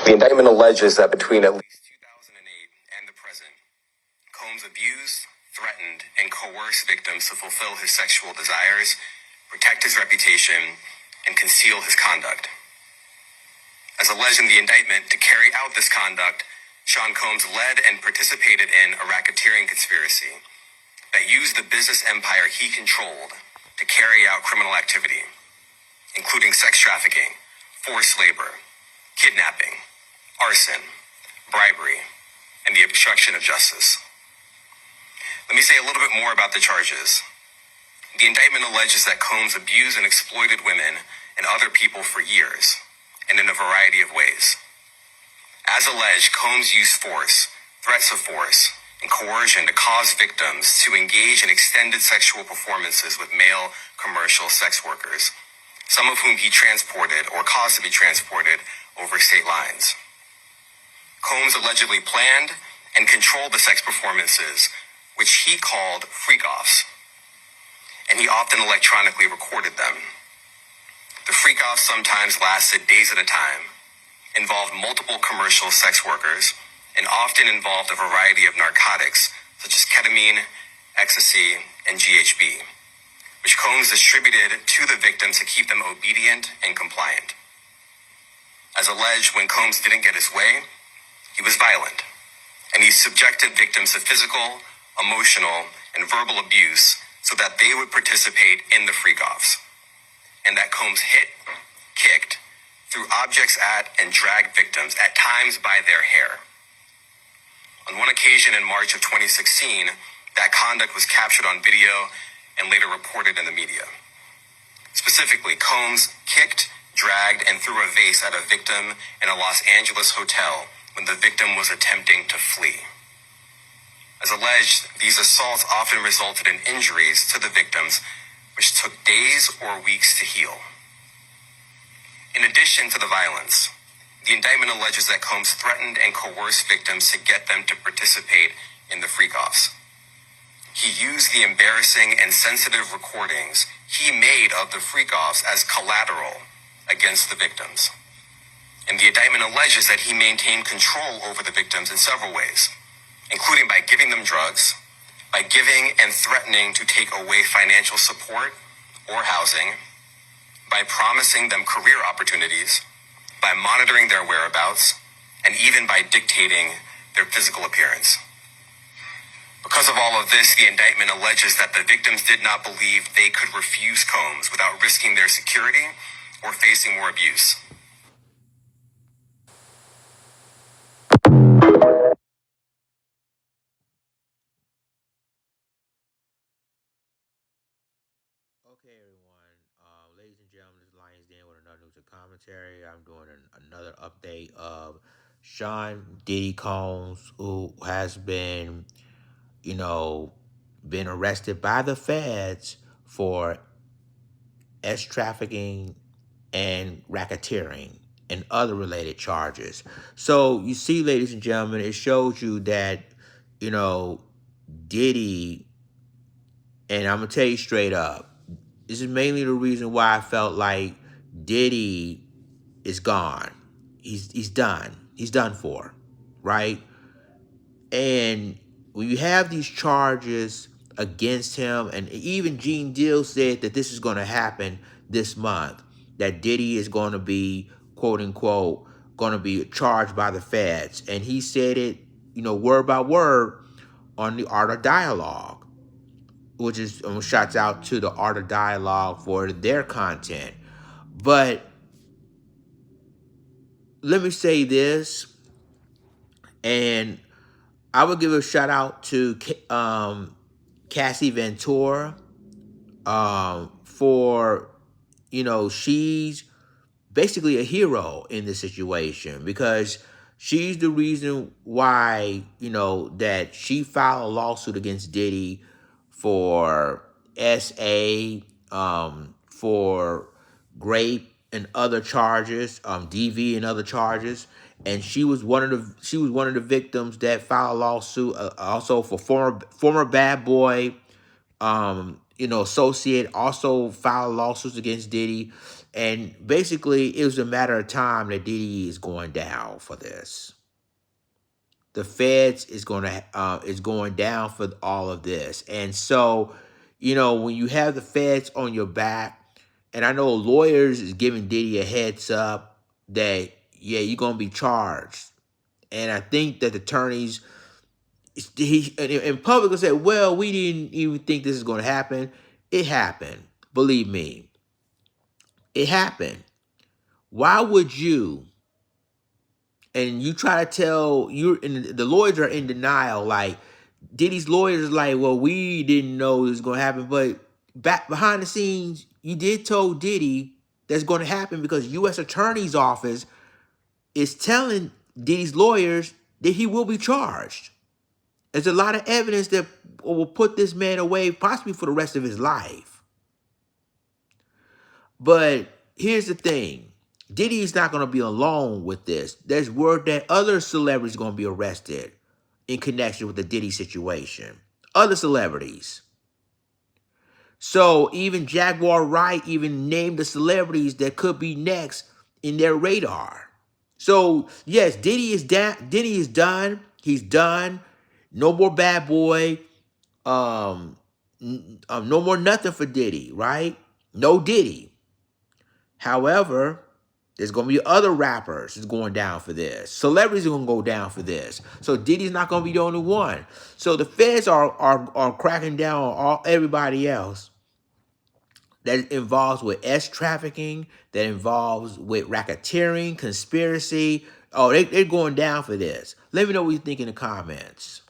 The indictment alleges that between at least 2008 and the present, Combs abused, threatened, and coerced victims to fulfill his sexual desires, protect his reputation, and conceal his conduct. As alleged in the indictment, to carry out this conduct, Sean Combs led and participated in a racketeering conspiracy that used the business empire he controlled to carry out criminal activity, including sex trafficking, forced labor, kidnapping, arson, bribery, and the obstruction of justice. Let me say a little bit more about the charges. The indictment alleges that Combs abused and exploited women and other people for years, and in a variety of ways. As alleged, Combs used force, threats of force, and coercion to cause victims to engage in extended sexual performances with male commercial sex workers, some of whom he transported or caused to be transported over state lines. Combs allegedly planned and controlled the sex performances, which he called freak-offs, and he often electronically recorded them. The freak-offs sometimes lasted days at a time, involved multiple commercial sex workers, and often involved a variety of narcotics, such as ketamine, ecstasy, and GHB, which Combs distributed to the victims to keep them obedient and compliant. As alleged, when Combs didn't get his way, he was violent, and he subjected victims to physical, emotional, and verbal abuse so that they would participate in the freak-offs, and that Combs hit, kicked, threw objects at, and dragged victims, at times by their hair. On one occasion in March of 2016, that conduct was captured on video and later reported in the media. Specifically, Combs kicked, dragged, and threw a vase at a victim in a Los Angeles hotel when the victim was attempting to flee. As alleged, these assaults often resulted in injuries to the victims, which took days or weeks to heal. In addition to the violence, the indictment alleges that Combs threatened and coerced victims to get them to participate in the freak-offs. He used the embarrassing and sensitive recordings he made of the freak-offs as collateral against the victims. And the indictment alleges that he maintained control over the victims in several ways, including by giving them drugs, by giving and threatening to take away financial support or housing, by promising them career opportunities, by monitoring their whereabouts, and even by dictating their physical appearance. Because of all of this, the indictment alleges that the victims did not believe they could refuse Combs without risking their security or facing more abuse. Okay, everyone. Ladies and gentlemen, this is Lions Den with another news and commentary. I'm doing another update of Sean Diddy Combs, who has been, been arrested by the feds for trafficking and racketeering and other related charges. So you see, ladies and gentlemen, it shows you that, Diddy, and I'm gonna tell you straight up, this is mainly the reason why I felt like Diddy is gone. He's done. He's done for, right? And when you have these charges against him, and even Gene Deal said that this is going to happen this month, that Diddy is going to be, quote unquote, going to be charged by the feds. And he said it, word by word on the Art of Dialogue, which is, shouts out to the Art of Dialogue for their content. But let me say this, and I would give a shout out to Cassie Ventura for, she's basically a hero in this situation, because she's the reason why, that she filed a lawsuit against Diddy for SA, for rape and other charges, DV and other charges. And she was one of the victims that filed a lawsuit also for former bad boy associate, also filed lawsuits against Diddy. And basically, it was a matter of time that Diddy is going down for this. The feds is going down for all of this. And so, when you have the feds on your back, and I know lawyers is giving Diddy a heads up that, yeah, you're gonna be charged. And I think that the attorneys in public will say, well, we didn't even think this is gonna happen. It happened. Believe me. It happened. Why would you, and you try to tell the lawyers are in denial, like Diddy's lawyers like, well, we didn't know it was gonna happen, but back behind the scenes, you did tell Diddy that's gonna happen because U.S. Attorney's Office is telling Diddy's lawyers that he will be charged. There's a lot of evidence that will put this man away possibly for the rest of his life. But here's the thing. Diddy is not going to be alone with this. There's word that other celebrities are going to be arrested in connection with the Diddy situation. Other celebrities. So even Jaguar Wright even named the celebrities that could be next in their radar. So yes, Diddy is done. He's done. No more Bad Boy. No more nothing for Diddy, right? No Diddy. However, there's going to be other rappers that's going down for this. Celebrities are going to go down for this. So Diddy's not going to be the only one. So the feds are cracking down on everybody else that involves with trafficking, that involves with racketeering, conspiracy. Oh, they're going down for this. Let me know what you think in the comments.